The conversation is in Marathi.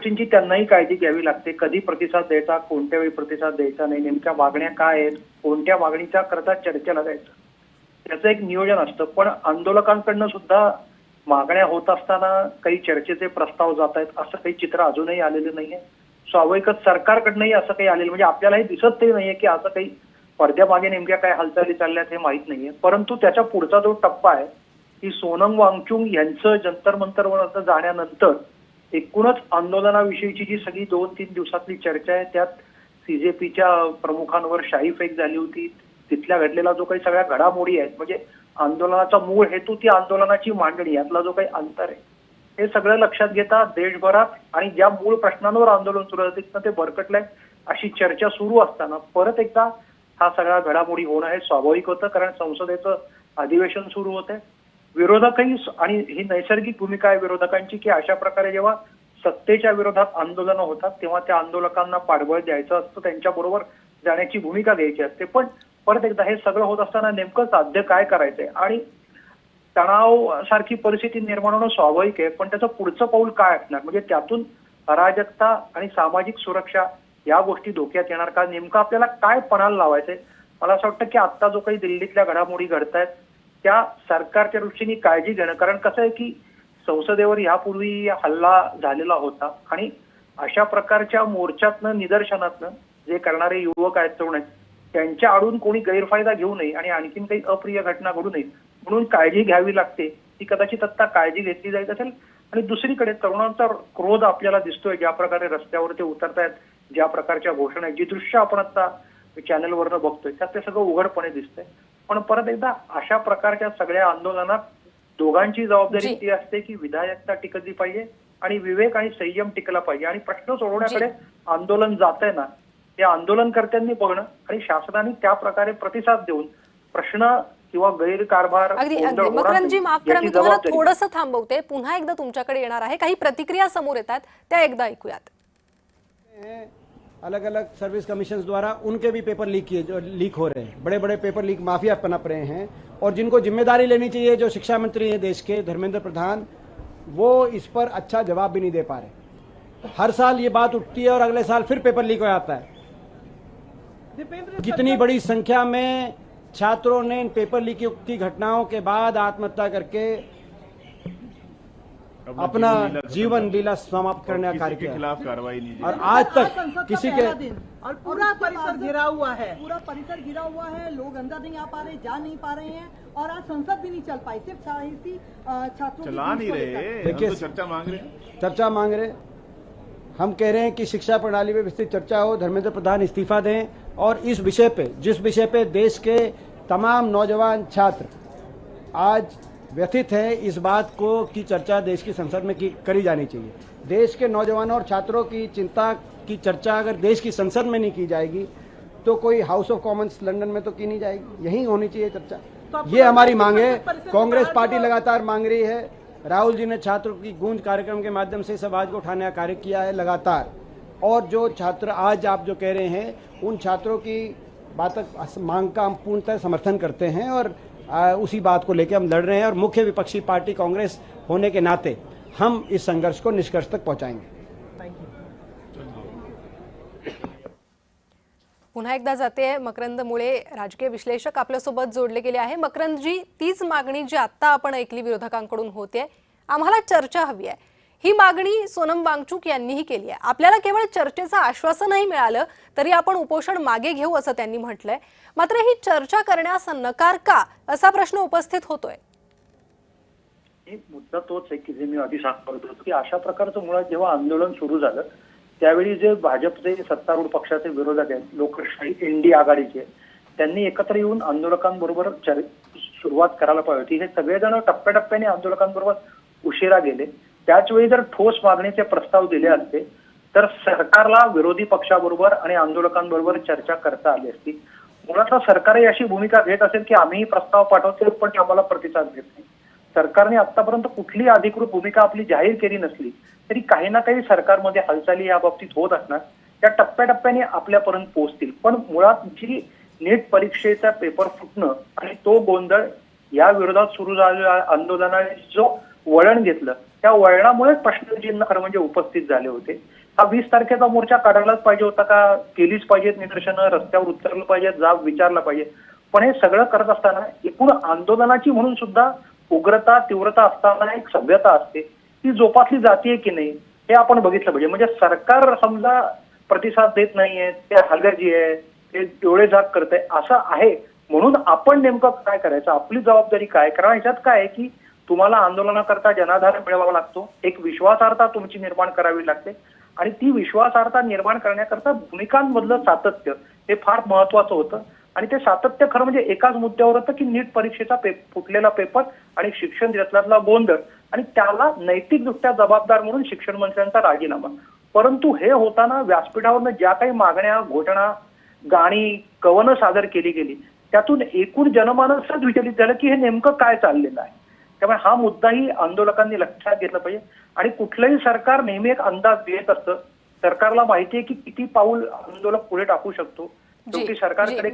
गोष्टींची त्यांनाही काळजी घ्यावी लागते. कधी प्रतिसाद द्यायचा, कोणत्या वेळी प्रतिसाद द्यायचा नाही, नेमक्या मागण्या काय आहेत, कोणत्या मागणीच्या करता चर्चेला जायचं, त्याचं एक नियोजन असतं. पण आंदोलकांकडनं सुद्धा मागण्या होत असताना काही चर्चेचे प्रस्ताव जात आहेत असं काही चित्र अजूनही आलेलं नाहीये. स्वाभाविकच सरकारकडनंही असं काही आलेलं म्हणजे आपल्यालाही दिसत तरी नाहीये की असं काही पडद्यामागे नेमक्या काय हालचाली चालल्यात हे माहीत नाहीये. परंतु त्याच्या पुढचा जो टप्पा आहे की सोनम वांगचुक यांचं जंतर मंतरवर जाण्यानंतर एकूणच आंदोलनाविषयीची जी सगळी 2-3 दिवसातली चर्चा आहे त्यात सीजेपीच्या प्रमुखांवर शाई फेक झाली होती. तिथल्या घडलेला जो काही सगळ्या घडामोडी आहेत म्हणजे आंदोलनाचा मूळ हेतू ती आंदोलनाची मांडणी यातला जो काही अंतर आहे हे सगळं लक्षात घेता देशभरात आणि ज्या मूळ प्रश्नांवर आंदोलन सुरू आहे तिथनं ते भरकटलंय अशी चर्चा सुरू असताना परत एकदा हा सगळा घडामोडी होणं हे स्वाभाविक होतं. कारण संसदेचं अधिवेशन सुरू होतंय. विरोधकही आणि ही नैसर्गिक भूमिका आहे विरोधकांची की अशा प्रकारे जेव्हा सत्तेच्या विरोधात आंदोलनं होतात तेव्हा त्या आंदोलकांना पाठबळ द्यायचं असतं, त्यांच्याबरोबर जाण्याची भूमिका घ्यायची असते. पण परत एकदा हे सगळं होत असताना नेमकं साध्य काय करायचंय आणि तणाव सारखी परिस्थिती निर्माण होणं स्वाभाविक आहे. पण त्याचं पुढचं पाऊल काय असणार म्हणजे त्यातून अराजकता आणि सामाजिक सुरक्षा या गोष्टी धोक्यात येणार का, नेमकं आपल्याला काय पणाला लावायचंय. मला असं वाटतं की आता जो काही दिल्लीतल्या घडामोडी घडतायत त्या सरकारच्या दृष्टीने काळजी घेणं. कारण कसं आहे की संसदेवर यापूर्वी हल्ला झालेला होता आणि अशा प्रकारच्या मोर्चातनं निदर्शनातनं जे करणारे युवक आहेत तरुण आहेत त्यांच्या आडून कोणी गैरफायदा घेऊ नये आणि आणखीन काही अप्रिय घटना घडू नये म्हणून काळजी घ्यावी लागते. ती कदाचित आता काळजी घेतली जाईल असेल. आणि दुसरीकडे तरुणांचा क्रोध आपल्याला दिसतोय, ज्या प्रकारे रस्त्यावर ते उतरतायत, ज्या प्रकारच्या घोषणा आहेत, जी दृश्य आपण आता चॅनलवरनं बघतोय त्यात ते सगळं उघडपणे दिसतंय. पण परत एकदा अशा प्रकारच्या सगळ्या आंदोलनात दोघांची जबाबदारी ती असते की विधायकता टिकली पाहिजे आणि विवेक आणि संयम टिकला पाहिजे. आणि प्रश्न सोडवण्याकडे आंदोलन जात आहे ना ते आंदोलनकर्त्यांनी बघणं आणि शासनाने त्या प्रकारे प्रतिसाद देऊन प्रश्न किंवा गैरकारभार मकरंदजी माफ करा मी तुम्हाला थोडंसं थांबवते, पुन्हा एकदा तुमच्याकडे येणार आहे. काही प्रतिक्रिया समोर येतात त्या एकदा ऐकूयात. अलग अलग सर्विस कमीशन द्वारा उनके भी पेपर लीक हो रहे हैं, बड़े बड़े पेपर लीक माफिया पनप रहे हैं और जिनको जिम्मेदारी लेनी चाहिए जो शिक्षा मंत्री हैं देश के धर्मेंद्र प्रधान, वो इस पर अच्छा जवाब भी नहीं दे पा रहे. हर साल ये बात उठती है और अगले साल फिर पेपर लीक हो जाता है. कितनी बड़ी संख्या में छात्रों ने इन पेपर लीक की घटनाओं के बाद आत्महत्या करके अपना जीवन लीला समाप्त करने का कार्य किया, खिलाफ कार्रवाई नहीं और आज तक किसी के और पूरा परिसर घिरा हुआ है, पूरा परिसर घिरा हुआ है, लोग अंदर नहीं आ पा रहे, जा नहीं पा रहे हैं और आज संसद भी नहीं चल पाई, सिर्फ छात्रों चला नहीं रहे. देखिए तो चर्चा मांग रहे हैं, चर्चा मांग रहे. हम कह रहे हैं कि शिक्षा प्रणाली में विस्तृत चर्चा हो, धर्मेंद्र प्रधान इस्तीफा दें और इस विषय पे जिस विषय पे देश के तमाम नौजवान छात्र आज व्यथित है इस बात को की चर्चा देश की संसद में करी जानी चाहिए. देश के नौजवानों और छात्रों की चिंता की चर्चा अगर देश की संसद में नहीं की जाएगी तो कोई हाउस ऑफ कॉमन्स लंदन में तो की नहीं जाएगी, यहीं होनी चाहिए चर्चा. ये हमारी मांग है. कांग्रेस पार्टी लगातार मांग रही है. राहुल जी ने छात्रों की गूंज कार्यक्रम के माध्यम से इस आवाज को उठाने का कार्य किया है लगातार. और जो छात्र आज आप जो कह रहे हैं उन छात्रों की बात मांग का हम पूर्णतः समर्थन करते हैं और उसी बात को लेकर हम लड़ रहे हैं और मुख्य विपक्षी पार्टी कांग्रेस होने के नाते हम इस संघर्ष को निष्कर्ष तक पहुंचाएंगे. पुन्हा एकदा जाते मकरंद मुळे राजकीय विश्लेषक आपल्यासोबत जोडले गेले आहे. मकरंदजी, तीच मागणी जी आता आपण ऐकली विरोधकांकडून होते, आम्हाला चर्चा हवी आहे, ही मागणी सोनम वांगचुक यांनीही केली आहे. आपल्याला केवळ चर्चेचं आश्वासनही मिळालं तरी आपण उपोषण मागे घेऊ असं त्यांनी म्हटलंय. मात्र ही चर्चा करण्यास नकार का असा प्रश्न उपस्थित होतोय. एक मुद्दा तोच आहे की जे मी आधी सांगत होतो की अशा प्रकारचं मुळात जेव्हा आंदोलन सुरू झालं त्यावेळी जे भाजपचे सत्तारूढ पक्षाचे विरोधक आहेत, लोकशाही इंडी आघाडीचे, त्यांनी एकत्र येऊन आंदोलकांबरोबर सुरुवात करायला पाहिजे होती. हे सगळेजण टप्प्याटप्प्याने आंदोलकांबरोबर उशिरा गेले. त्याच वेळी जर ठोस मागणीचे प्रस्ताव दिले असते तर सरकारला विरोधी पक्षाबरोबर आणि आंदोलकांबरोबर चर्चा करता आली असती. मुळात सरकारही अशी भूमिका घेत असेल की आम्ही प्रस्ताव पाठवतो पण आम्हाला प्रतिसाद देत नाही. सरकारने आतापर्यंत कुठली अधिकृत भूमिका आपली जाहीर केली नसली तरी काही ना काही सरकारमध्ये हालचाली या बाबतीत होत असणार, त्या टप्प्याटप्प्याने आपल्यापर्यंत पोहोचतील. पण मुळात जी नीट परीक्षेचा पेपर फुटणं आणि तो गोंधळ या विरोधात सुरू झालेल्या आंदोलनाने जो वळण घेतलं, त्या वळणामुळेच प्रश्नचिन्ह खरं म्हणजे उपस्थित झाले होते. हा 20 तारखेचा मोर्चा काढायलाच पाहिजे होता का? केलीच पाहिजेत निदर्शनं, रस्त्यावर उतरलं पाहिजे, जाब विचारला पाहिजे. पण हे सगळं करत असताना एकूण आंदोलनाची म्हणून सुद्धा उग्रता तीव्रता असताना एक सभ्यता असते, ती जोपासली जाते की नाही हे आपण बघितलं पाहिजे. म्हणजे सरकार समजा प्रतिसाद देत नाहीये, ते हलगर्जी आहे, ते डोळे झाक करत आहे असं आहे, म्हणून आपण नेमकं काय करायचं, आपली जबाबदारी काय? कारण ह्याच्यात काय आहे की तुम्हाला आंदोलनाकरता जनाधार मिळवावा लागतो, एक विश्वासार्हता तुमची निर्माण करावी लागते आणि ती विश्वासार्हता निर्माण करण्याकरता भूमिकांमधलं सातत्य हे फार महत्वाचं होतं. आणि ते सातत्य खरं म्हणजे एकाच मुद्द्यावर होतं की नीट परीक्षेचा फुटलेला पेपर आणि शिक्षण क्षेत्रातला गोंधळ आणि त्याला नैतिकदृष्ट्या जबाबदार म्हणून शिक्षण मंत्र्यांचा राजीनामा. परंतु हे होताना व्यासपीठावरनं ज्या काही मागण्या, घोषणा, गाणी, कवनं सादर केली गेली त्यातून एकूण जनमानसच विचलित झालं की हे नेमकं काय चाललेलं आहे. त्यामुळे हा मुद्दाही आंदोलकांनी लक्षात घेतला पाहिजे. आणि कुठलंही सरकार नेहमी एक अंदाज देत असतं. सरकारला माहिती आहे की किती पाऊल आंदोलक पुढे टाकू शकतो. शेवटी सरकारकडे काही